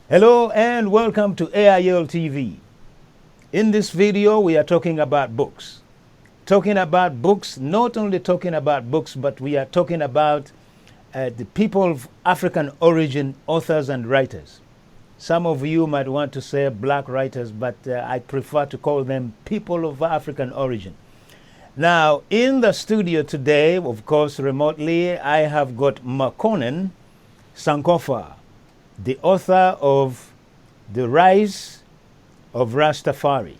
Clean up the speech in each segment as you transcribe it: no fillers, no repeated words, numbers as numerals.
Hello and welcome to AIL TV. In this video, we are talking about books. Not only talking about books, but we are talking about the people of African origin, authors and writers. Some of you might want to say black writers, but I prefer to call them people of African origin. Now, in the studio today, of course, remotely, I have got Makonnen Sankofa, the author of The Rise of Rastafari.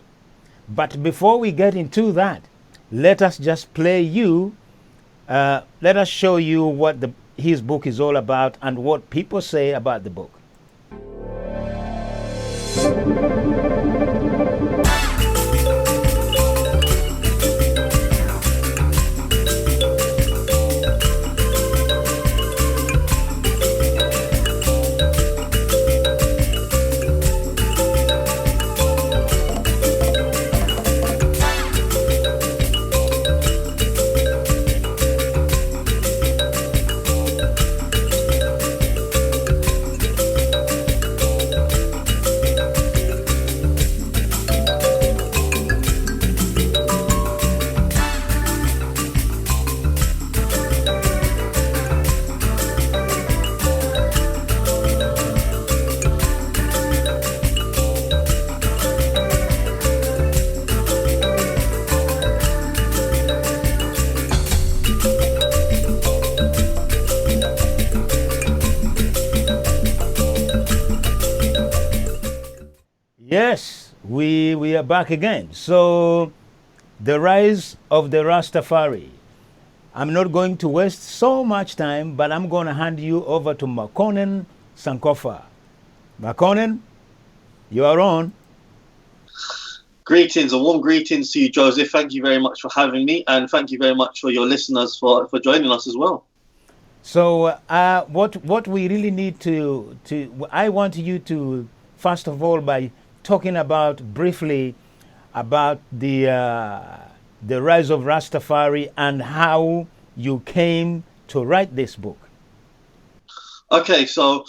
But before we get into that, let us just let us show you what his book is all about and what people say about the book. Yes, we are back again. So, the rise of the Rastafari. I'm not going to waste so much time, but I'm going to hand you over to Makonnen Sankofa. Makonnen, you are on. Greetings, a warm greetings to you, Joseph. Thank you very much for having me, and thank you very much for your listeners for joining us as well. So, what we really need I want you to, first of all, by talking briefly about the rise of Rastafari and how you came to write this book. Okay, so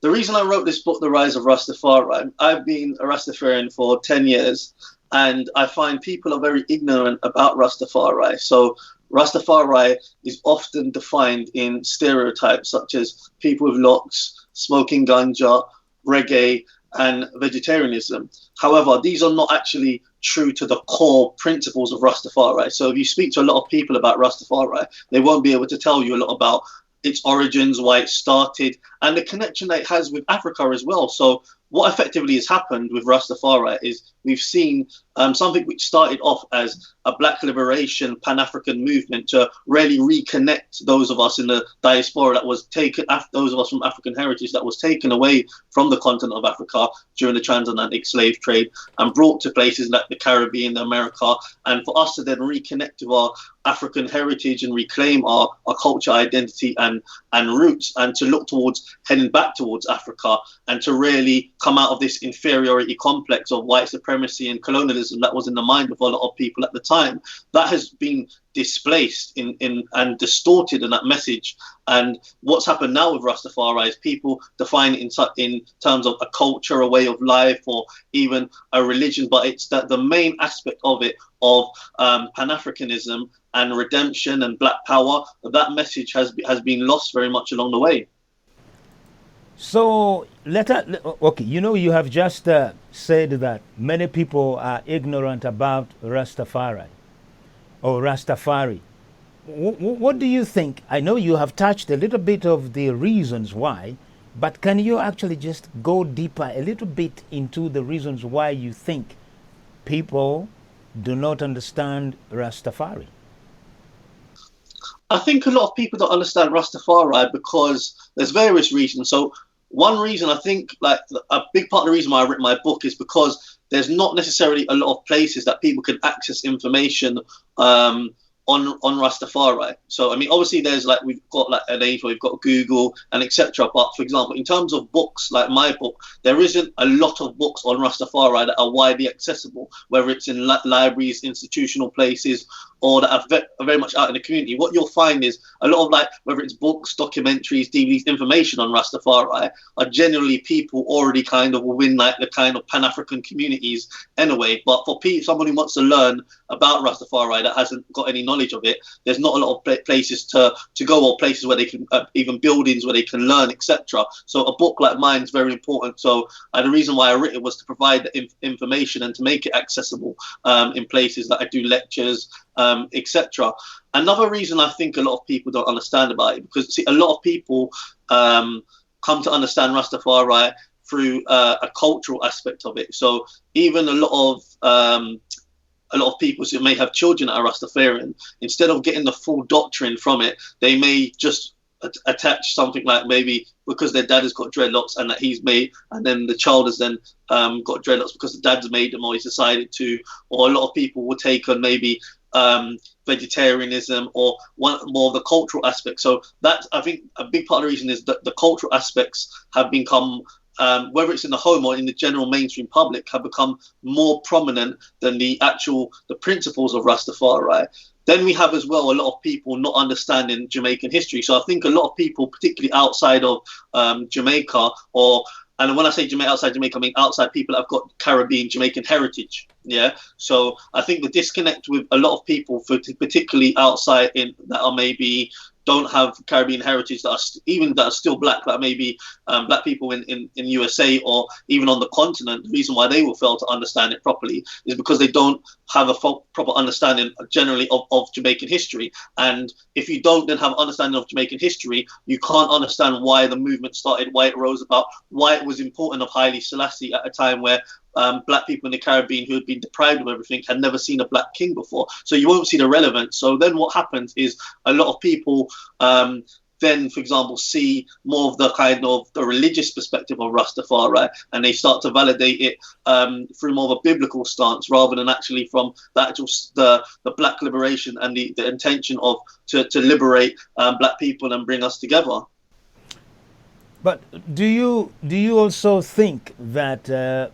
the reason I wrote this book, The Rise of Rastafari, I've been a Rastafarian for 10 years, and I find people are very ignorant about Rastafari. So Rastafari is often defined in stereotypes such as people with locks, smoking ganja, reggae, and vegetarianism. However, these are not actually true to the core principles of Rastafari. So if you speak to a lot of people about Rastafari, they won't be able to tell you a lot about its origins, why it started, and the connection that it has with Africa as well. So what effectively has happened with Rastafari is we've seen something which started off as a black liberation Pan-African movement to really reconnect those of us in the diaspora that was taken, those of us from African heritage that was taken away from the continent of Africa during the transatlantic slave trade and brought to places like the Caribbean, the America, and for us to then reconnect with our African heritage and reclaim our culture, identity and roots, and to look towards heading back towards Africa and to really come out of this inferiority complex of white supremacy and colonialism that was in the mind of a lot of people at the time. That has been displaced and distorted in that message. And what's happened now with Rastafari is people define it in terms of a culture, a way of life, or even a religion. But it's that the main aspect of it, of Pan-Africanism and redemption and black power, that message has been lost very much along the way. So, okay, you have just said that many people are ignorant about Rastafari or Rastafari. What do you think? I know you have touched a little bit of the reasons why, but can you actually just go deeper a little bit into the reasons why you think people do not understand Rastafari? I think a lot of people don't understand Rastafari because there's various reasons. So one reason, I think, like a big part of the reason why I wrote my book is because there's not necessarily a lot of places that people can access information on Rastafari. So I mean, obviously there's like, we've got like an age where we've got Google and etc. But for example, in terms of books, like my book, there isn't a lot of books on Rastafari that are widely accessible, whether it's in libraries, institutional places, or that are very much out in the community. What you'll find is a lot of, like, whether it's books, documentaries, DVDs, information on Rastafari are generally people already kind of within like the kind of Pan-African communities anyway. But for someone who wants to learn about Rastafari that hasn't got any knowledge of it, there's not a lot of places to go, or places where they can, even buildings where they can learn, etc. So a book like mine is very important. So the reason why I wrote it was to provide the information and to make it accessible in places that I do lectures, etc. Another reason I think a lot of people don't understand about it, because see, a lot of people come to understand Rastafari through a cultural aspect of it. So even a lot of people who may have children that are Rastafarian, instead of getting the full doctrine from it, they may just attach something like, maybe because their dad has got dreadlocks and that he's made, and then the child has then got dreadlocks because the dad's made them or he's decided to. Or a lot of people will take on maybe vegetarianism or more of the cultural aspect. So that, I think, a big part of the reason is that the cultural aspects have become, whether it's in the home or in the general mainstream public, have become more prominent than the principles of Rastafari. Then we have as well a lot of people not understanding Jamaican history. So I think a lot of people, particularly outside of Jamaica, and when I say outside Jamaica, I mean outside people that have got Caribbean, Jamaican heritage. Yeah. So I think the disconnect with a lot of people, particularly outside that are maybe don't have Caribbean heritage, that are still black, that maybe black people in USA or even on the continent, the reason why they will fail to understand it properly is because they don't have a proper understanding generally of Jamaican history. And if you don't then have an understanding of Jamaican history, you can't understand why the movement started, why it rose about, why it was important of Haile Selassie at a time where black people in the Caribbean who had been deprived of everything had never seen a black king before. So you won't see the relevance. So then what happens is a lot of people then, for example, see more of the kind of the religious perspective of Rastafari, and they start to validate it through more of a biblical stance rather than actually from the black liberation and the intention of to liberate black people and bring us together. But do you also think that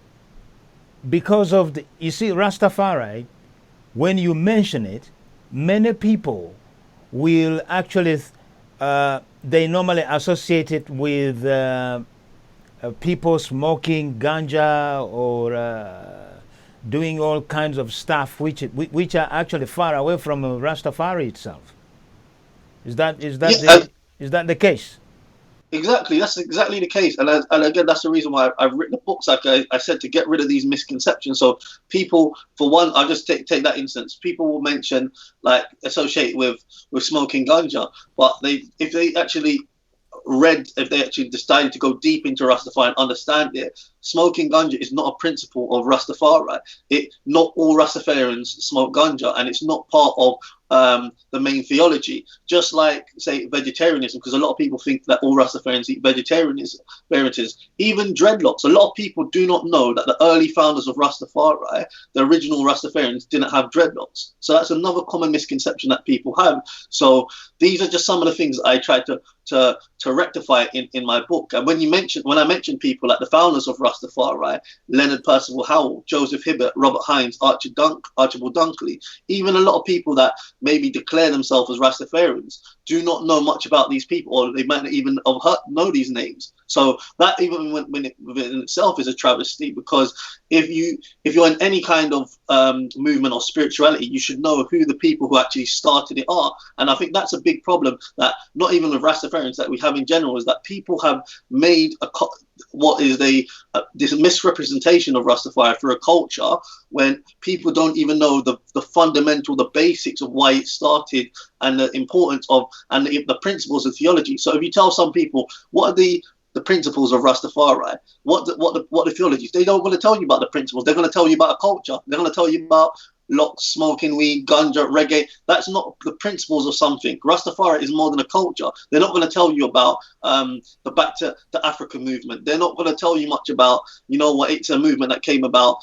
because of you see, Rastafari, when you mention it, many people will actually they normally associate it with people smoking ganja or doing all kinds of stuff which are actually far away from Rastafari itself. Is that the case? Exactly, that's exactly the case, and again, that's the reason why I've written the books. Like I said, to get rid of these misconceptions. So people, for one, I'll just take that instance. People will mention, like, associate with smoking ganja, but if they actually decided to go deep into Rastafari and understand it, smoking ganja is not a principle of Rastafari. Not all Rastafarians smoke ganja, and it's not part of the main theology. Just like, say, vegetarianism, because a lot of people think that all Rastafarians eat vegetarianism. Even dreadlocks. A lot of people do not know that the early founders of Rastafari, the original Rastafarians, didn't have dreadlocks. So that's another common misconception that people have. So these are just some of the things I tried to rectify in my book. And when I mentioned people like the founders of Rastafari, Leonard Percival Howell, Joseph Hibbert, Robert Hines, Archibald Dunkley, even a lot of people that maybe declare themselves as Rastafarians do not know much about these people, or they might not even know these names. So that even when it within itself is a travesty, because if you're in any kind of movement or spirituality, you should know who the people who actually started it are. And I think that's a big problem that not even with Rastafarians that we have in general, is that people have made this misrepresentation of Rastafari for a culture when people don't even know the fundamental, the basics of why it started and the importance of and the principles of theology. So if you tell some people what are the principles of Rastafari, what the theologies, they don't want to tell you about the principles. They're going to tell you about a culture. They're going to tell you about locks, smoking weed, ganja, reggae. That's not the principles of something. Rastafari is more than a culture. They're not going to tell you about the Back to Africa movement. They're not going to tell you much about, you know what, it's a movement that came about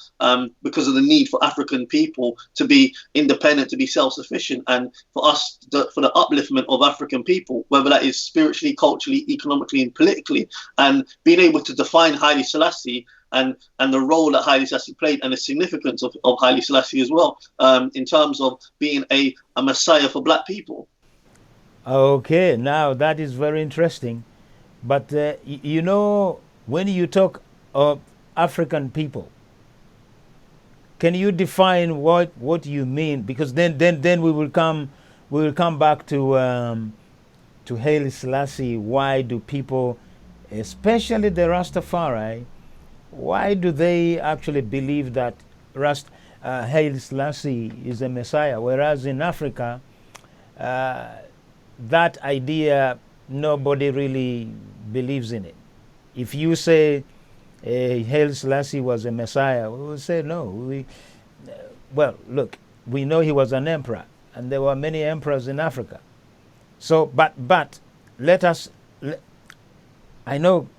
because of the need for African people to be independent, to be self-sufficient, and for us, for the upliftment of African people, whether that is spiritually, culturally, economically, and politically, and being able to define Haile Selassie and the role that Haile Selassie played and the significance of Haile Selassie as well, in terms of being a messiah for black people. Okay, now that is very interesting. But you know, when you talk of African people, can you define what you mean? Because then we will come back to Haile Selassie. Why do people, especially the Rastafari, why do they actually believe that Haile Selassie is a messiah, whereas in Africa, that idea, nobody really believes in it? If you say Haile Selassie was a messiah, we will say no. Well, look, we know he was an emperor, and there were many emperors in Africa. So, but let us. I know,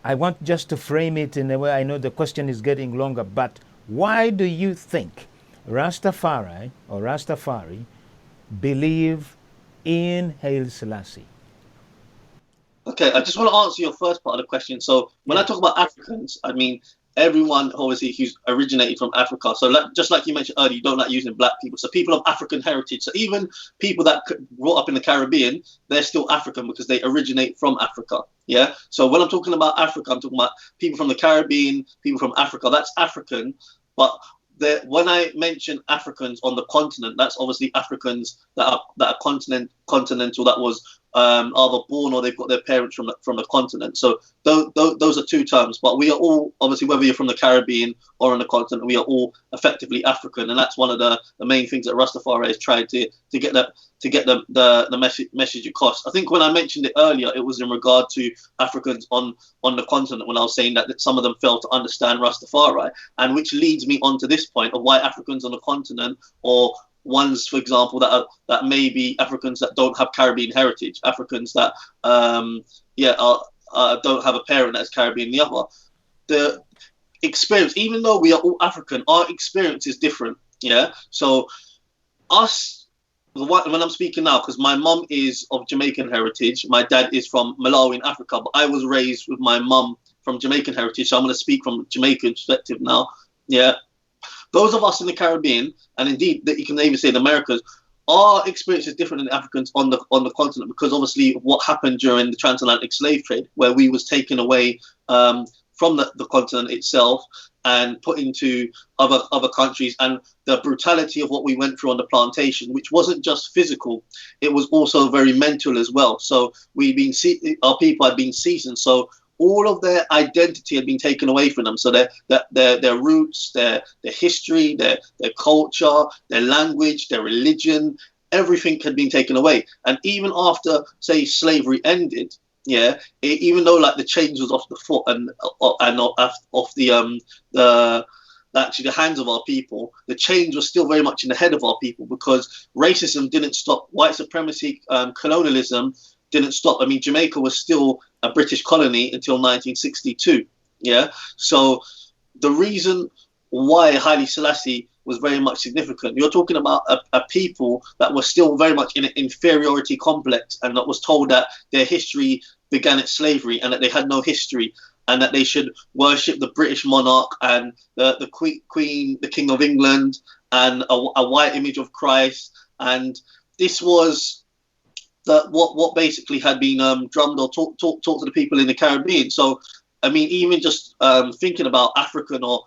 I want just to frame it in a way. I know the question is getting longer, but why do you think Rastafari believe in Haile Selassie? Okay, I just want to answer your first part of the question. So when I talk about Africans, I mean everyone obviously who's originated from Africa. So just like you mentioned earlier, you don't like using black people. So people of African heritage. So even people that brought up in the Caribbean, they're still African because they originate from Africa. Yeah. So when I'm talking about Africa, I'm talking about people from the Caribbean, people from Africa. That's African. But when I mention Africans on the continent, that's obviously Africans that are continental, that was either born or they've got their parents from the continent. So those are two terms. But we are all, obviously, whether you're from the Caribbean or on the continent, we are all effectively African, and that's one of the main things that Rastafari has tried to get the message across. I think when I mentioned it earlier, it was in regard to Africans on the continent, when I was saying that some of them failed to understand Rastafari, and which leads me on to this point of why Africans on the continent, or ones, for example, that may be Africans that don't have Caribbean heritage, Africans that don't have a parent that's Caribbean, the other, the experience, even though we are all African, our experience is different. Yeah. So us, when I'm speaking now, because my mum is of Jamaican heritage, my dad is from Malawi in Africa, but I was raised with my mum from Jamaican heritage, so I'm going to speak from Jamaican perspective now. Yeah. Those of us in the Caribbean, and indeed you can even say the Americas, our experience is different than Africans on the continent, because obviously what happened during the transatlantic slave trade, where we was taken away from the continent itself and put into other countries, and the brutality of what we went through on the plantation, which wasn't just physical, it was also very mental as well. So our people had been seasoned. So all of their identity had been taken away from them. So their roots, their history, their culture, their language, their religion, everything had been taken away. And even after, say, slavery ended, even though like the chains was off the foot and off the hands of our people, the change was still very much in the head of our people, because racism didn't stop, white supremacy, colonialism didn't stop. I mean, Jamaica was still a British colony until 1962. Yeah. So the reason why Haile Selassie was very much significant, you're talking about a people that were still very much in an inferiority complex, and that was told that their history began at slavery and that they had no history, and that they should worship the British monarch and the Queen, the King of England, and a white image of Christ. And this was what basically had been drummed or taught to the people in the Caribbean. So, I mean, even just thinking about African, or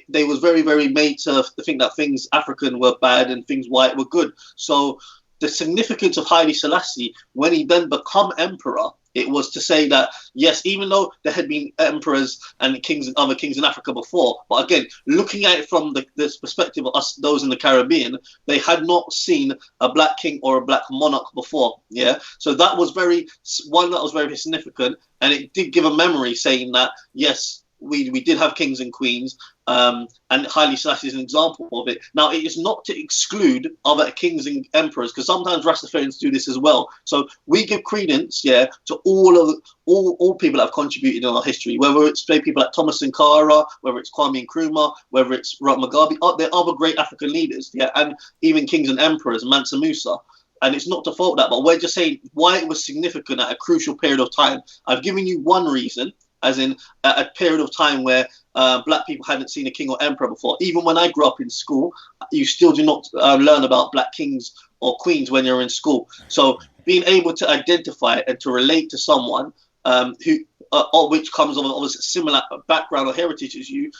they was very, very made to think that things African were bad and things white were good. So the significance of Haile Selassie, when he then become emperor, it was to say that, yes, even though there had been emperors and kings and other kings in Africa before, but again, looking at it from this perspective of us, those in the Caribbean, they had not seen a black king or a black monarch before. Yeah. So that was very significant. And it did give a memory saying that, yes, we did have kings and queens, and Haile Selassie is an example of it. Now, it is not to exclude other kings and emperors, because sometimes Rastafarians do this as well. So we give credence, to all people that have contributed in our history, whether it's people like Thomas Sankara, whether it's Kwame Nkrumah, whether it's Mugabe. There are other great African leaders, and even kings and emperors, Mansa Musa. And it's not to fault that, but we're just saying why it was significant at a crucial period of time. I've given you one reason, as in a period of time where black people hadn't seen a king or emperor before. Even when I grew up in school, you still do not learn about black kings or queens when you're in school. So being able to identify and to relate to someone which comes of a similar background or heritage as you,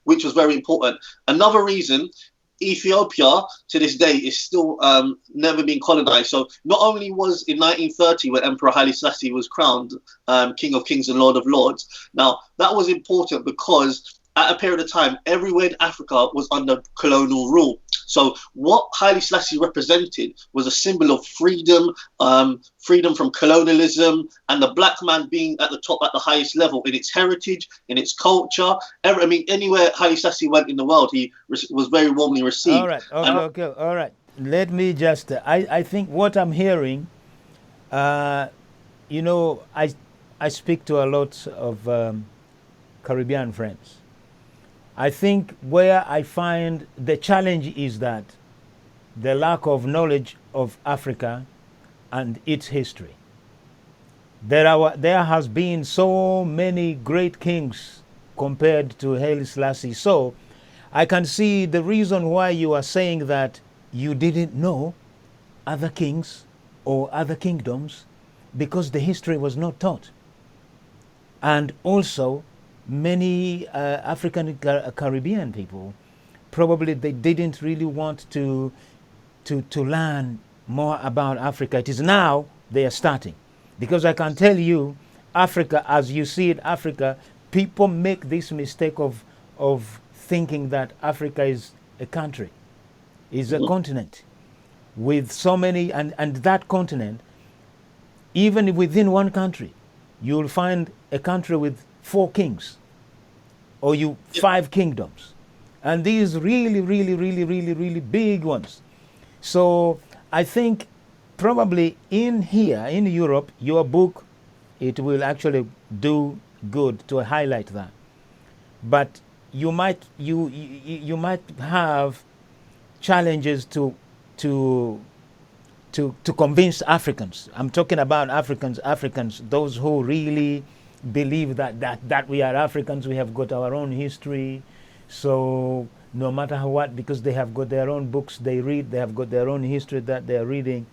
which was very important. Another reason, Ethiopia to this day is still never been colonized. So not only was in 1930 when Emperor Haile Selassie was crowned King of Kings and Lord of Lords. Now that was important because at a period of time, everywhere in Africa was under colonial rule. So what Haile Selassie represented was a symbol of freedom, freedom from colonialism, and the black man being at the top, at the highest level in its heritage, in its culture. Anywhere Haile Selassie went in the world, he was very warmly received. All right. Let me just, I think what I'm hearing, I speak to a lot of Caribbean friends. I think where I find the challenge is that the lack of knowledge of Africa and its history. There has been so many great kings compared to Haile Selassie. So I can see the reason why you are saying that you didn't know other kings or other kingdoms, because the history was not taught. And also, many African Caribbean people, probably they didn't really want to learn more about Africa. It is now they are starting, because I can tell you, Africa, as you see it, Africa, people make this mistake of thinking that Africa is a country, is a continent with so many, and that continent, even within one country, you'll find a country with 4 kings, or 5 kingdoms, and these really big ones. So I think probably in Europe, your book, it will actually do good to highlight that. But you might have challenges to convince Africans. I'm talking about Africans, those who really believe that we are Africans, we have got our own history. So no matter what, because they have got their own books they read, they have got their own history that they are reading.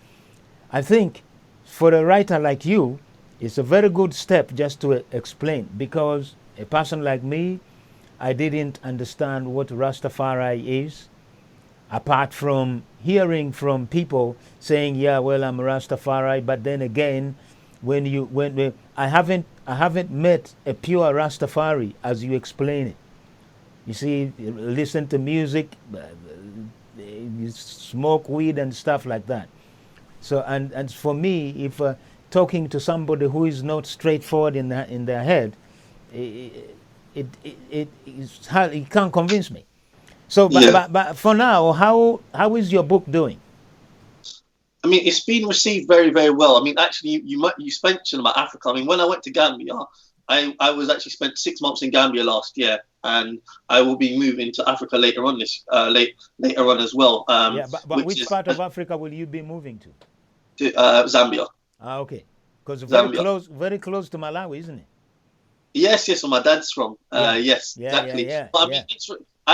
I think for a writer like you, it's a very good step just to explain, because a person like me, I didn't understand what Rastafari is, apart from hearing from people saying, yeah, well, I'm Rastafari, but then again, when I haven't met a pure Rastafari as you explain it. You see, listen to music, you smoke weed and stuff like that. So and for me, if talking to somebody who is not straightforward in their head, it can't convince me. So, but for now, how is your book doing? I mean, it's been received very, very well. I mean, actually, you mentioned about Africa. I mean, when I went to Gambia, I was actually spent 6 months in Gambia last year, and I will be moving to Africa later on later on as well. But which part of Africa will you be moving to? To Zambia. Okay, because very close to Malawi, isn't it? Yes, where my dad's from. Yes, exactly. But I mean,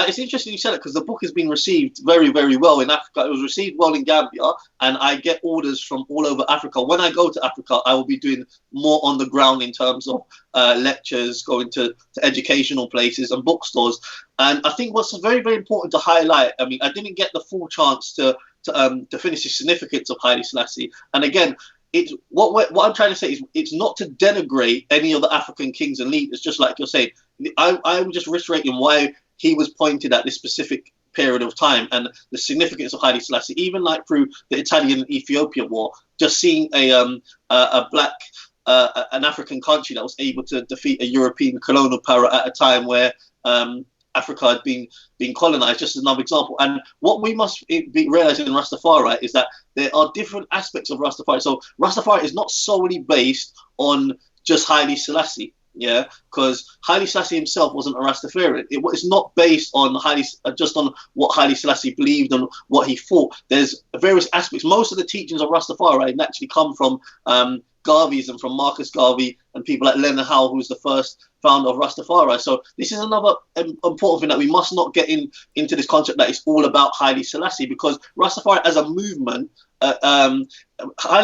it's interesting you said it, because the book has been received very, very well in Africa. It was received well in Gambia, and I get orders from all over Africa. When I go to Africa, I will be doing more on the ground in terms of lectures, going to educational places and bookstores. And I think what's very, very important to highlight, I mean, I didn't get the full chance to finish the significance of Haile Selassie. And again, it's what I'm trying to say is it's not to denigrate any of the African kings and leaders, just like you're saying. I'm just reiterating why he was pointed at this specific period of time and the significance of Haile Selassie, even like through the Italian and Ethiopian war, just seeing a black an African country that was able to defeat a European colonial power at a time where Africa had been colonized. Just another example. And what we must be realizing in Rastafari is that there are different aspects of Rastafari. So Rastafari is not solely based on just Haile Selassie. Yeah, because Haile Selassie himself wasn't a Rastafarian. It's not based on just on what Haile Selassie believed and what he thought. There's various aspects. Most of the teachings of Rastafari naturally come from Garvey's and from Marcus Garvey and people like Leonard Howe, who was the first founder of Rastafari. So this is another important thing, that we must not get into this concept that it's all about Haile Selassie, because Rastafari as a movement, Haile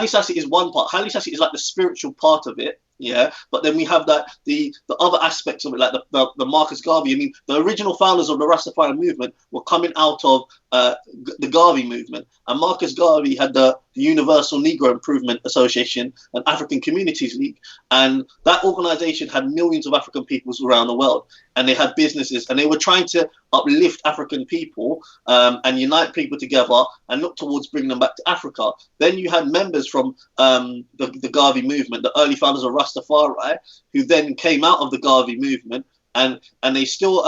Selassie is one part. Haile Selassie is like the spiritual part of it. Yeah, but then we have the other aspects of it, like the Marcus Garvey. I mean, the original founders of the Rastafari movement were coming out of the Garvey movement, and Marcus Garvey had the Universal Negro Improvement Association and African Communities League, and that organization had millions of African peoples around the world, and they had businesses, and they were trying to uplift African people and unite people together and look towards bringing them back to Africa. Then you had members from the Garvey movement, the early founders of Rastafari, who then came out of the Garvey movement, and they still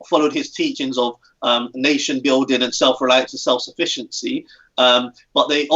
followed his teachings of nation building and self-reliance and self-sufficiency. But they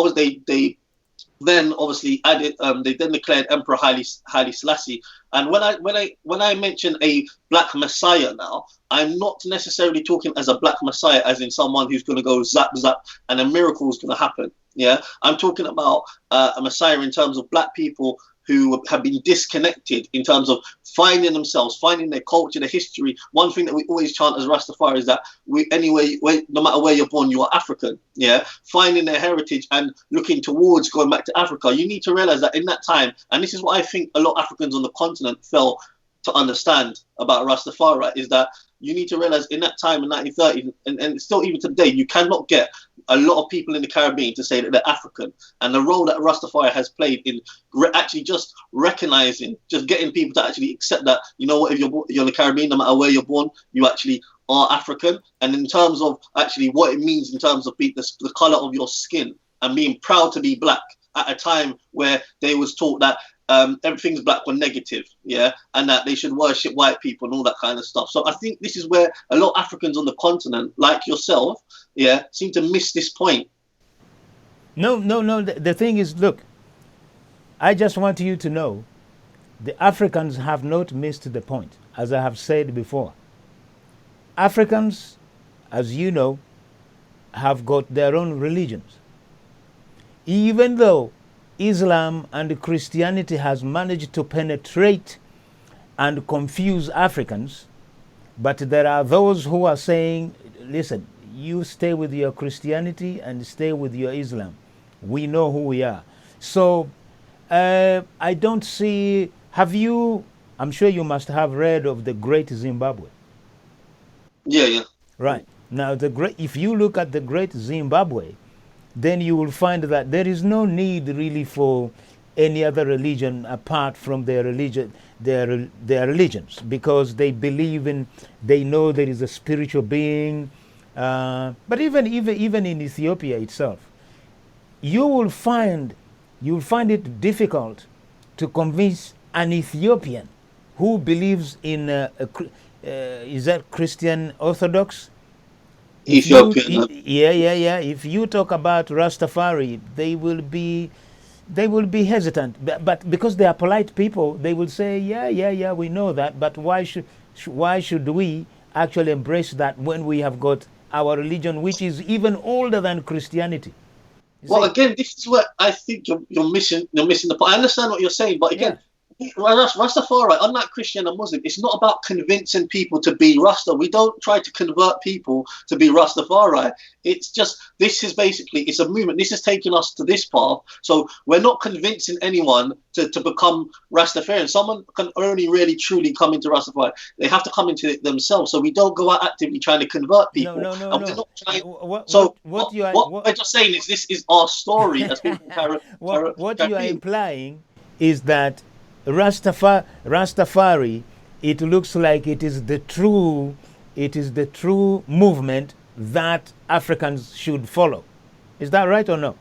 then obviously added. They then declared Emperor Haile Selassie. And when I mention a black messiah now, I'm not necessarily talking as a black messiah, as in someone who's going to go zap zap and a miracle is going to happen. Yeah, I'm talking about a messiah in terms of black people who have been disconnected in terms of finding themselves, finding their culture, their history. One thing that we always chant as Rastafari is that no matter where you're born, you are African. Yeah, finding their heritage and looking towards going back to Africa. You need to realize that in that time, and this is what I think a lot of Africans on the continent fail to understand about Rastafari, is that you need to realize in that time in 1930, and still even today, you cannot get a lot of people in the Caribbean to say that they're African. And the role that Rastafari has played in actually just recognizing, just getting people to actually accept that, you know what, if you're in the Caribbean, no matter where you're born, you actually are African. And in terms of actually what it means in terms of the color of your skin and being proud to be black at a time where they was taught that everything's black or negative, yeah, and that they should worship white people and all that kind of stuff. So I think this is where a lot of Africans on the continent, like yourself, yeah, seem to miss this point. No. The thing is, look, I just want you to know, the Africans have not missed the point, as I have said before. Africans, as you know, have got their own religions. Even though Islam and Christianity has managed to penetrate and confuse Africans, but there are those who are saying, listen, you stay with your Christianity and stay with your Islam. We know who we are. So I don't see, I'm sure you must have read of the Great Zimbabwe. Yeah. Right. Now, if you look at the Great Zimbabwe, then you will find that there is no need really for any other religion apart from their religion, their religions, because they know there is a spiritual being. But even in Ethiopia itself, you'll find it difficult to convince an Ethiopian who believes in is that Christian Orthodox? Ethiopian. Yeah. If you talk about Rastafari, they will be hesitant. But because they are polite people, they will say, yeah, we know that. But why should we actually embrace that when we have got our religion, which is even older than Christianity? Well, again, this is where I think you're missing the point. I understand what you're saying, but again, Rastafari, unlike Christian and Muslim, it's not about convincing people to be Rasta. We don't try to convert people to be Rastafari. It's just, it's a movement. This has taken us to this path. So we're not convincing anyone to become Rastafarian. Someone can only really truly come into Rastafari. They have to come into it themselves. So we don't go out actively trying to convert people. No. What we're just saying is this is our story as people what you are implying is that Rastafari, it looks like it is the true movement that Africans should follow. Is that right or no?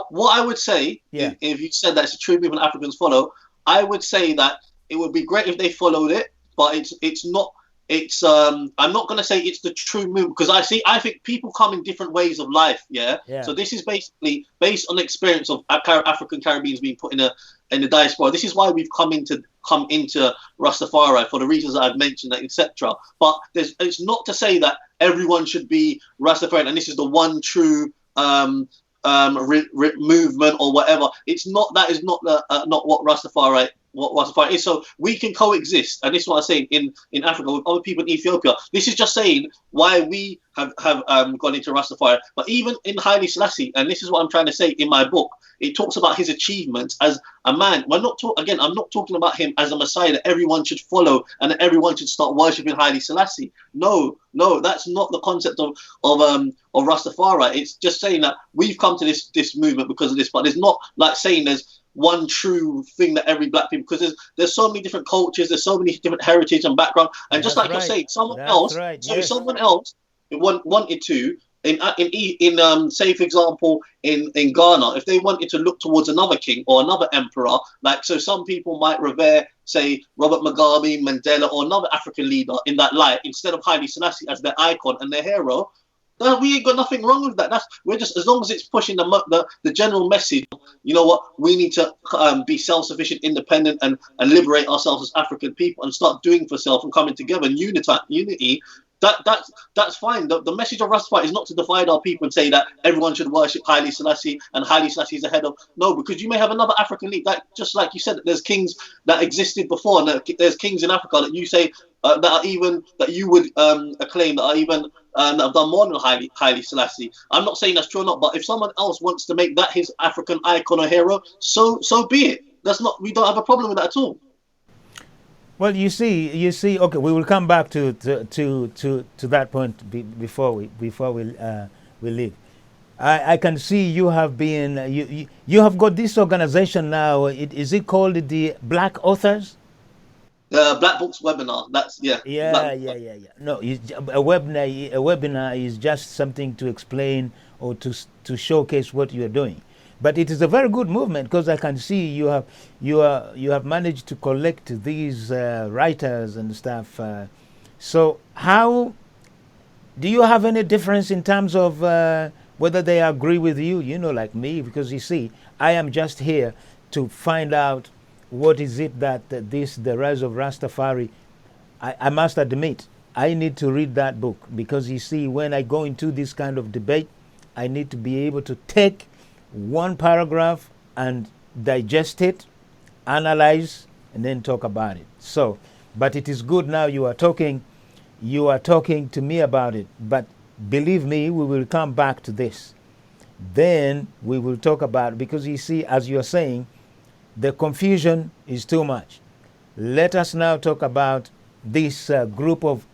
What I would say, Yeah. if you said that it's a true movement Africans follow, I would say that it would be great if they followed it, but it's not. It's I'm not gonna say it's the true movement because I think people come in different ways of life. Yeah. Yeah. So this is basically based on the experience of African Caribbeans being put in the diaspora. This is why we've come into Rastafari for the reasons that I've mentioned, etc. But it's not to say that everyone should be Rastafarian and this is the one true movement or whatever. It's not. That is not the not what Rastafari is. So we can coexist, and this is what I'm saying in Africa with other people in Ethiopia. This is just saying why we have gone into Rastafari. But even in Haile Selassie, and this is what I'm trying to say in my book, it talks about his achievements as a man. I'm not talking about him as a Messiah that everyone should follow and that everyone should start worshiping Haile Selassie. No, that's not the concept of Rastafari. It's just saying that we've come to this movement because of this, but it's not like saying there's one true thing that every black people, because there's so many different cultures, there's so many different heritage and background, and just like you're saying, someone else wanted to say for example in Ghana, if they wanted to look towards another king or another emperor, like so some people might revere say Robert Mugabe, Mandela, or another African leader in that light instead of Haile Selassie as their icon and their hero. We ain't got nothing wrong with that. We're just, as long as it's pushing the general message. You know what? We need to be self-sufficient, independent, and liberate ourselves as African people and start doing for self and coming together and unity. That's fine. The message of Rastafari is not to divide our people and say that everyone should worship Haile Selassie and Haile Selassie is ahead of. No, because you may have another African league that, just like you said, there's kings that existed before, and there's kings in Africa that you say that you would acclaim that are even that have done more than Haile Selassie. I'm not saying that's true or not, but if someone else wants to make that his African icon or hero, so be it. We don't have a problem with that at all. Well, you see. Okay, we will come back to that point before we leave. I can see you have been you have got this organization now. Is it called the Black Authors? Black Books webinar. That's yeah. Yeah. No, a webinar is just something to explain or to showcase what you are doing. But it is a very good movement because I can see you have managed to collect these writers and stuff. So how do you have any difference in terms of whether they agree with you? You know, like me, because you see, I am just here to find out what is it that the Rise of Rastafari. I must admit, I need to read that book because you see, when I go into this kind of debate, I need to be able to take one paragraph and digest it, analyze, and then talk about it. So, but it is good now you are talking to me about it. But believe me, we will come back to this. Then we will talk about it because you see, as you are saying, the confusion is too much. Let us now talk about this group of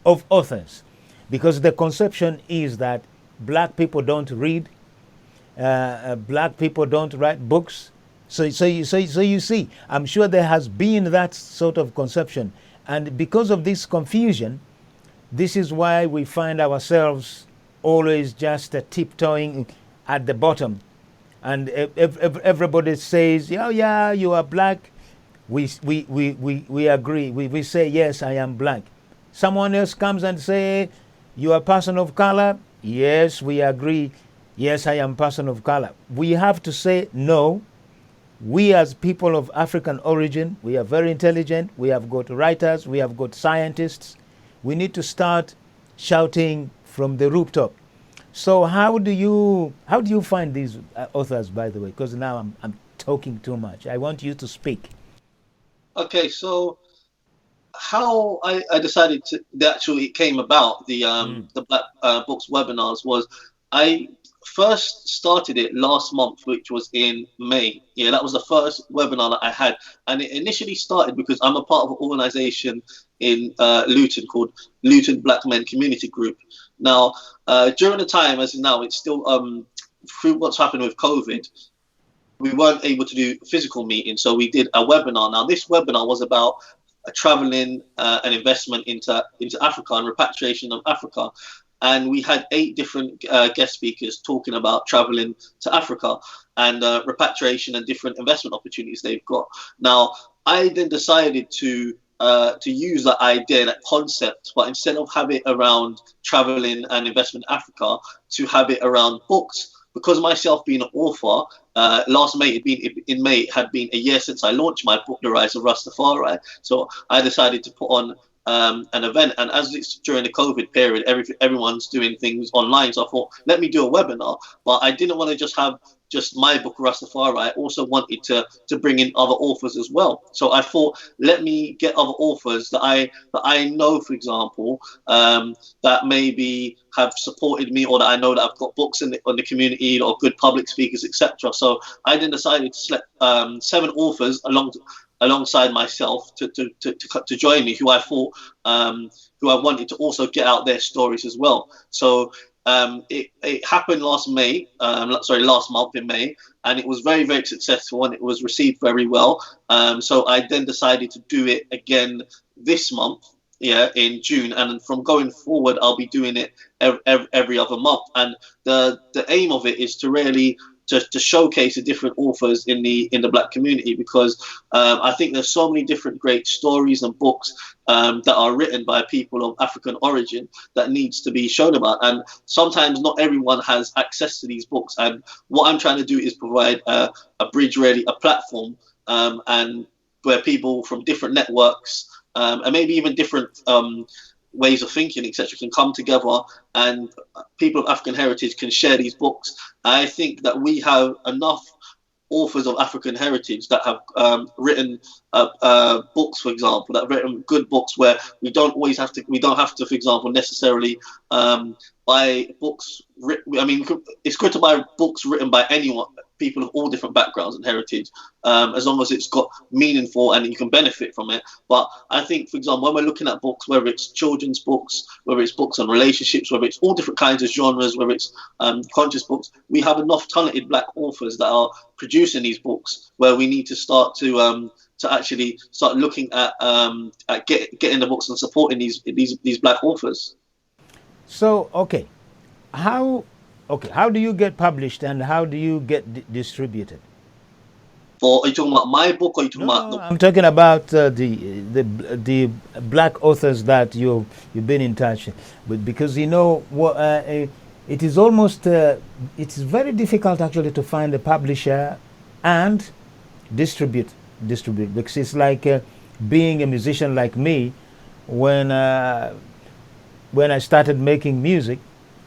authors, because the conception is that black people don't read. Black people don't write books. So you see, I'm sure there has been that sort of conception. And because of this confusion, this is why we find ourselves always just tiptoeing at the bottom. And everybody says, yeah, you are black. We agree. We say, yes, I am black. Someone else comes and say, you are a person of color. Yes, we agree. Yes, I am a person of color. We have to say no. We as people of African origin, we are very intelligent. We have got writers. We have got scientists. We need to start shouting from the rooftop. So how do you find these authors, by the way? Because now I'm talking too much. I want you to speak. Okay, so how I decided it came about the Black Books webinars was I first started it last month, which was in May. Yeah, that was the first webinar that I had, and it initially started because I'm a part of an organization in Luton called Luton Black Men Community Group. Now, during the time, as now, it's still through what's happened with COVID, we weren't able to do physical meetings, so we did a webinar. Now, this webinar was about traveling and investment into Africa and repatriation of Africa. and we had 8 different guest speakers talking about traveling to Africa and repatriation and different investment opportunities they've got. Now, I then decided to use that idea, that concept, but instead of have it around traveling and investment in Africa, to have it around books. Because myself being an author, last May, it had been a year since I launched my book, The Rise of Rastafari. So I decided to put on an event, and as it's during the COVID period, everyone's doing things online. So I thought, let me do a webinar. But I didn't want to just have just my book Rastafari. I also wanted to bring in other authors as well. So I thought, let me get other authors that I know, for example, that maybe have supported me, or that I know that I've got books in the community, or good public speakers, etc. So I then decided to select 7 authors alongside myself to join me, who I thought who I wanted to also get out their stories as well. So it happened last month in May, and it was very, very successful, and it was received very well. So I then decided to do it again this month, in June, and from going forward, I'll be doing it every other month. And the aim of it is to really to showcase the different authors in the Black community, because I think there's so many different great stories and books that are written by people of African origin that needs to be shown about. And sometimes not everyone has access to these books. And what I'm trying to do is provide a bridge, really, a platform, and where people from different networks and maybe even different ways of thinking, etc., can come together, and people of African heritage can share these books. I think that we have enough authors of African heritage that have written books, for example, that have written good books, where we don't have to, for example, necessarily buy books. I mean, it's good to buy books written by anyone, people of all different backgrounds and heritage, as long as it's got meaningful and you can benefit from it. But I think, for example, when we're looking at books, whether it's children's books, whether it's books on relationships, whether it's all different kinds of genres, whether it's conscious books, we have enough talented Black authors that are producing these books, where we need to start to actually start looking at getting the books and supporting these Black authors. So, how do you get published, and how do you get distributed? Or are you talking about my book, or are you talking about? I'm talking about the Black authors that you've been in touch with, because it is almost it's very difficult actually to find a publisher and distribute, because it's like being a musician like me. When I started making music,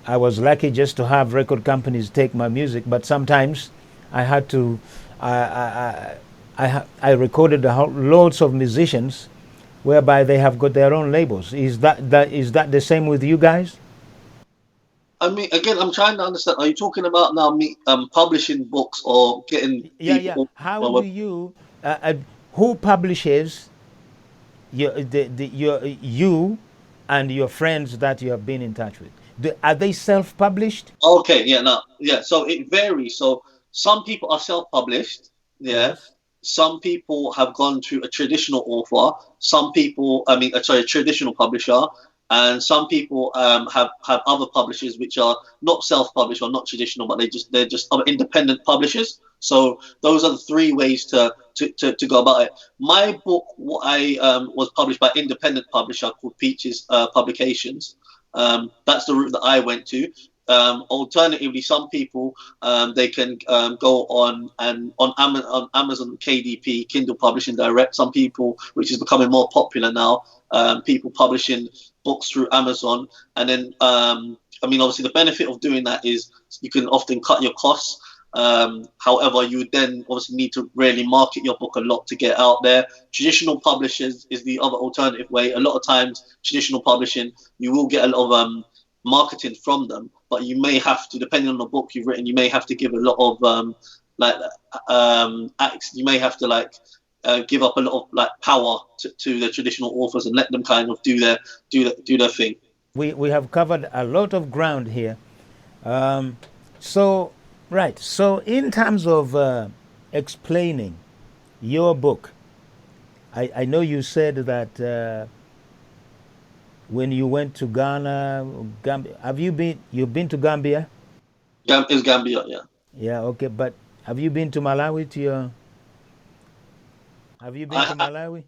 I was lucky just to have record companies take my music, but sometimes I had to. I recorded loads of musicians, whereby they have got their own labels. Is that the same with you guys? I mean, again, I'm trying to understand. Are you talking about now me publishing books, or getting people? How do you? Who publishes you and your friends that you have been in touch with? Are they self-published? Okay, so it varies. So some people are self-published, Yes. Some people have gone to a traditional author. Some people, a traditional publisher, and some people have other publishers which are not self-published or not traditional, but they're just other independent publishers. So those are the 3 ways to go about it. My book, was published by independent publisher called Peaches Publications. That's the route that I went to. Alternatively, some people they can go on Amazon KDP, Kindle Publishing Direct. Some people, which is becoming more popular now, people publishing books through Amazon. And then obviously the benefit of doing that is you can often cut your costs. However, you would then obviously need to really market your book a lot to get out there. Traditional publishers is the other alternative way. A lot of times, traditional publishing, you will get a lot of marketing from them, but you may have to, depending on the book you've written, you may have to give a lot of you may have to give up a lot of power to the traditional authors and let them kind of do their thing. We have covered a lot of ground here. So in terms of explaining your book, I know you said that when you went to Ghana, Gambia. Have you been? You've been to Gambia? Is Gambia, yeah. Yeah. Okay. But have you been to Malawi? To your? Have you been to I Malawi?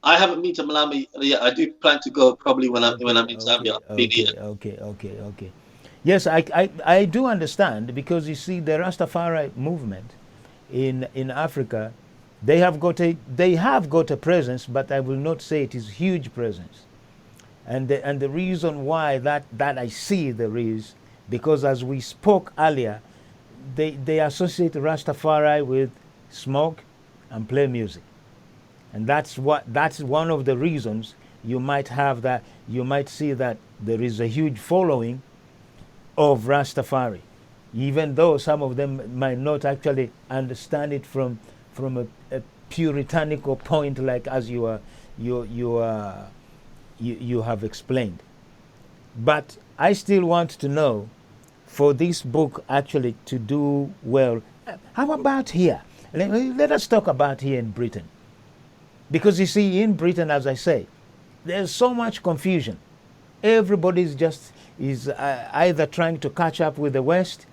I haven't been to Malawi yet. I do plan to go probably when Okay. I'm in Zambia. Okay. Been here. Okay. Okay. Okay. Okay. Yes, I do understand because you see the Rastafari movement in Africa, they have got a presence, but I will not say it is huge presence. And the reason why that I see there is because as we spoke earlier, they associate Rastafari with smoke and play music, and that's one of the reasons you might have that you might see that there is a huge following of Rastafari, even though some of them might not actually understand it from a puritanical point, like as you have explained. But I still want to know, for this book actually to do well, how about here? Let us talk about here in Britain, because you see, in Britain, as I say, there's so much confusion. Everybody's just is either trying to catch up with the West,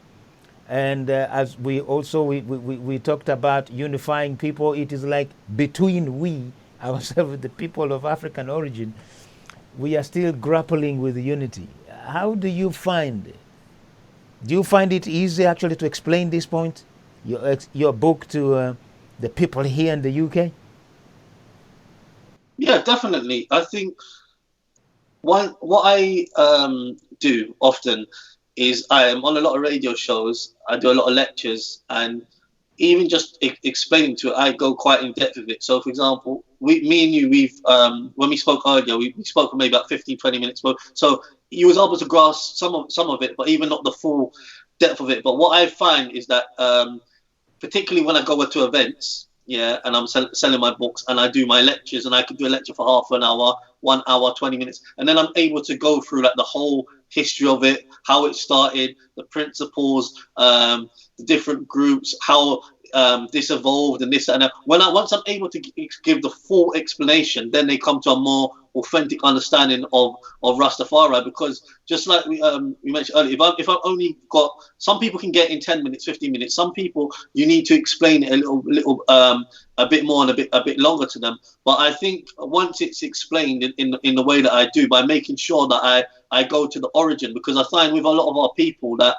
and as we also we talked about unifying people, it is like between we ourselves, the people of African origin, we are still grappling with unity. How do you find? Do you find it easy actually to explain this point, your book to the people here in the UK? Yeah, definitely. I think what I do often is I am on a lot of radio shows. I do a lot of lectures, and even just explaining to it, I go quite in depth with it. So, for example, me and you, we've when we spoke earlier, we spoke for maybe about 15, 20 minutes. So you was able to grasp some of it, but even not the full depth of it. But what I find is that particularly when I go to events, yeah, and I'm selling my books and I do my lectures, and I could do a lecture for half an hour, 1 hour, 20 minutes, and then I'm able to go through like the whole history of it, how it started, the principles, the different groups, how this evolved and this and that. Once I'm able to give the full explanation, then they come to a more authentic understanding of Rastafari. Because just like we mentioned earlier, if I've only got, some people can get in 10 minutes, 15 minutes. Some people you need to explain it a bit more and a bit longer to them. But I think once it's explained in the way that I do, by making sure that I go to the origin, because I find with a lot of our people that,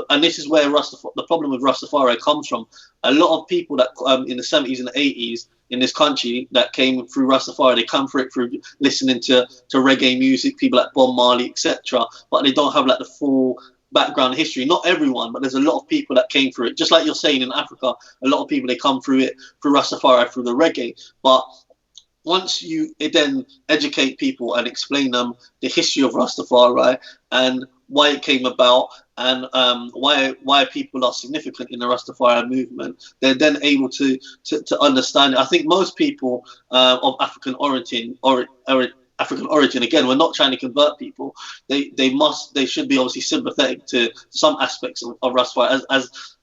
and this is where the problem with Rastafari comes from. A lot of people that in the 70s and the 80s in this country that came through Rastafari, they come through it through listening to reggae music, people like Bob Marley, etc. But they don't have like the full background history. Not everyone, but there's a lot of people that came through it. Just like you're saying in Africa, a lot of people, they come through it through Rastafari, through the reggae. But once you then educate people and explain them the history of Rastafari and why it came about, and why people are significant in the Rastafari movement, they're then able to understand it. I think most people of African origin or African origin, again, we're not trying to convert people. They should be obviously sympathetic to some aspects of Rastafari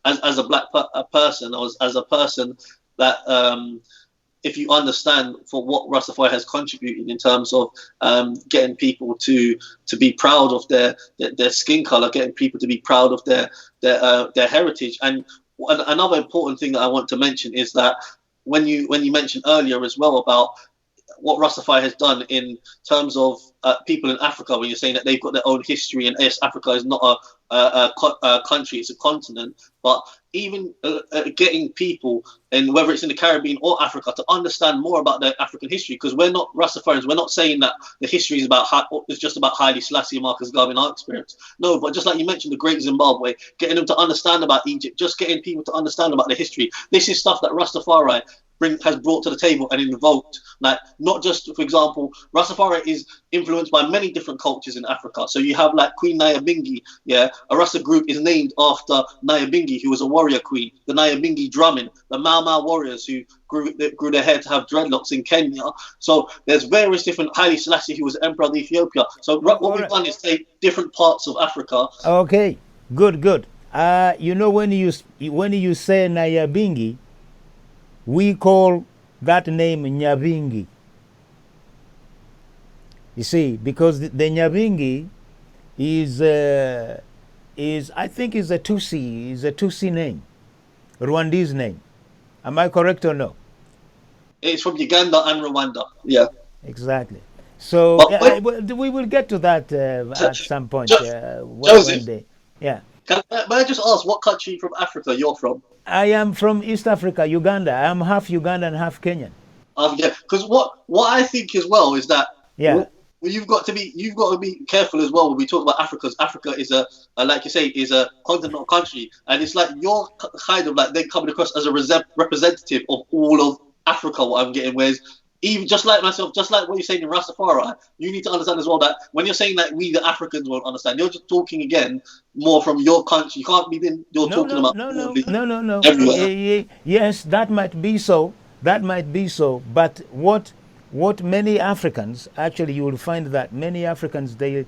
as a black person, or as a person that if you understand for what Rastafari has contributed in terms of getting people to be proud of their skin color, getting people to be proud of their heritage. And another important thing that I want to mention is that when you mentioned earlier as well about what Rastafari has done in terms of people in Africa, when you're saying that they've got their own history, and yes, Africa is not a country, it's a continent, but even getting people, and whether it's in the Caribbean or Africa, to understand more about their African history, because we're not Rastafarians, we're not saying that the history is it's just about Haile Selassie and Marcus Garvey in our experience. No, but just like you mentioned, the Great Zimbabwe, getting them to understand about Egypt, just getting people to understand about the history. This is stuff that Rastafari has brought to the table and invoked. Like, not just, for example, Rastafari is influenced by many different cultures in Africa. So you have like Queen Nyabingi, yeah, a Rasta group is named after Nyabingi, who was a warrior queen. The Nyabingi drumming, the Mau Mau warriors who grew their hair to have dreadlocks in Kenya. So there's various different, Haile Selassie, who was emperor of Ethiopia. So what we've done is take different parts of Africa. Okay, good. You know, when you say Nyabingi, we call that name Nyabingi. You see, because the Nyabingi is I think is a Tutsi name, Rwandese name. Am I correct or no? It's from Uganda and Rwanda. Yeah. Exactly. So But when, we will get to that at some point one Joseph, day. Yeah. may I just ask what country from Africa you're from? I am from East Africa, Uganda. I am half Ugandan, half Kenyan. Yeah, because what I think as well is that Yeah. you've got to be careful as well when we talk about Africa. 'Cause Africa is a like you say is a continental country, and it's like you're kind of like then coming across as a representative of all of Africa. What I'm getting, whereas even just like myself, just like what you're saying in Rastafari, you need to understand as well that when you're saying that we the Africans won't understand, you're just talking again more from your country. You can't be then you're No, talking no, about no, no, broadly no, no, no. everywhere. Yes, that might be so. That might be so. But what many Africans actually, you will find that many Africans they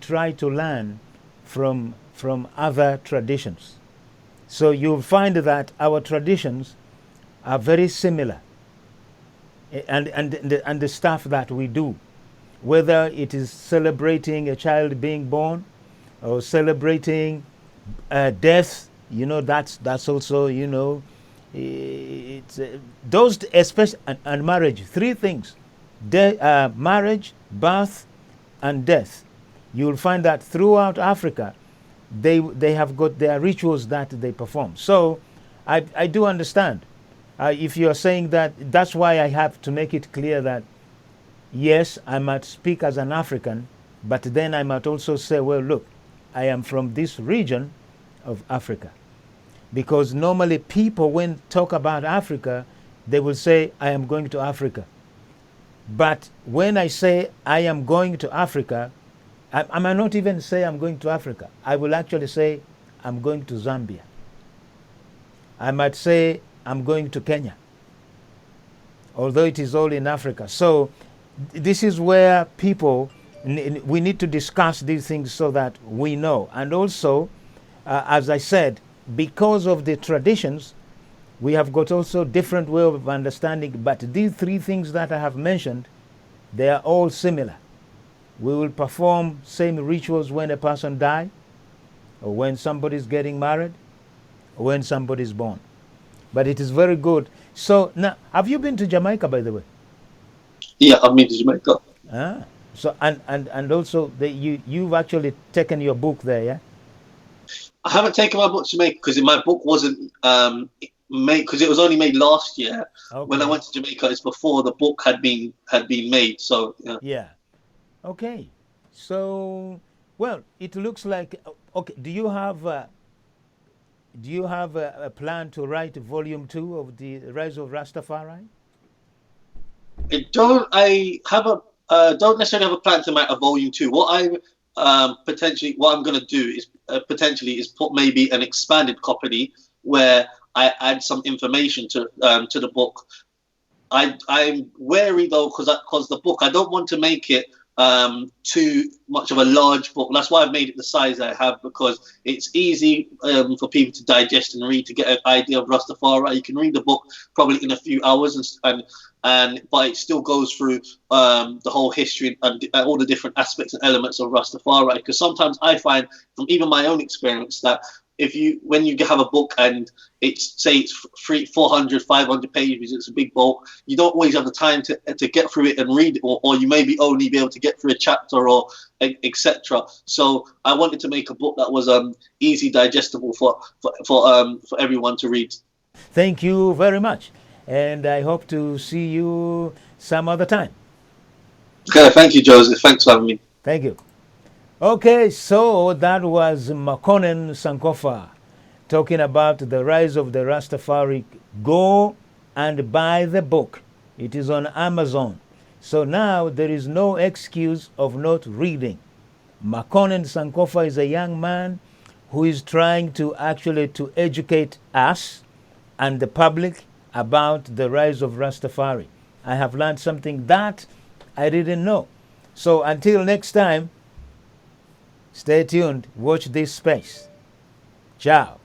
try to learn from other traditions. So you'll find that our traditions are very similar, and the stuff that we do, whether it is celebrating a child being born or celebrating death, that's also it's those especially and marriage, three things: marriage, birth, and death. You'll find that throughout Africa, they have got their rituals that they perform. So I do understand. If you're saying that, that's why I have to make it clear that yes, I might speak as an African, but then I might also say, well, look, I am from this region of Africa. Because normally people, when talk about Africa, they will say, I am going to Africa. But when I say I am going to Africa, I might not even say I'm going to Africa. I will actually say I'm going to Zambia. I might say I'm going to Kenya, although it is all in Africa. So this is where people, we need to discuss these things so that we know. And also, as I said, because of the traditions, we have got also different way of understanding. But these three things that I have mentioned, they are all similar. We will perform same rituals when a person dies, or when somebody is getting married, or when somebody is born. But it is very good. So now, have you been to Jamaica, by the way? Yeah, I've been to Jamaica. Ah, so and also you've actually taken your book there, yeah? I haven't taken my book to Jamaica because my book wasn't made because it was only made last year. When I Okay. went to Jamaica, it's before the book had been made. So yeah. Yeah. Okay. So, well, it looks like okay. Do you have a plan to write volume 2 of the Rise of Rastafari? I don't necessarily have a plan to make a volume two. What I'm going to do is potentially is put maybe an expanded copy where I add some information to the book. I'm wary though because the book I don't want to make it too much of a large book. That's why I've made it the size I have because it's easy for people to digest and read to get an idea of Rastafari. You can read the book probably in a few hours and but it still goes through the whole history and all the different aspects and elements of Rastafari. Because sometimes I find from even my own experience that when you have a book and it's 400, 500 pages, it's a big bulk. You don't always have the time to get through it and read it, or you maybe only be able to get through a chapter or etc. So I wanted to make a book that was easy digestible for everyone to read. Thank you very much, and I hope to see you some other time. Okay, thank you, Joseph. Thanks for having me. Thank you. Okay, so that was Makonnen Sankofa talking about the rise of the Rastafari. Go and buy the book. It is on Amazon. So now there is no excuse of not reading. Makonnen Sankofa is a young man who is trying to actually to educate us and the public about the rise of Rastafari. I have learned something that I didn't know. So until next time, stay tuned. Watch this space. Ciao.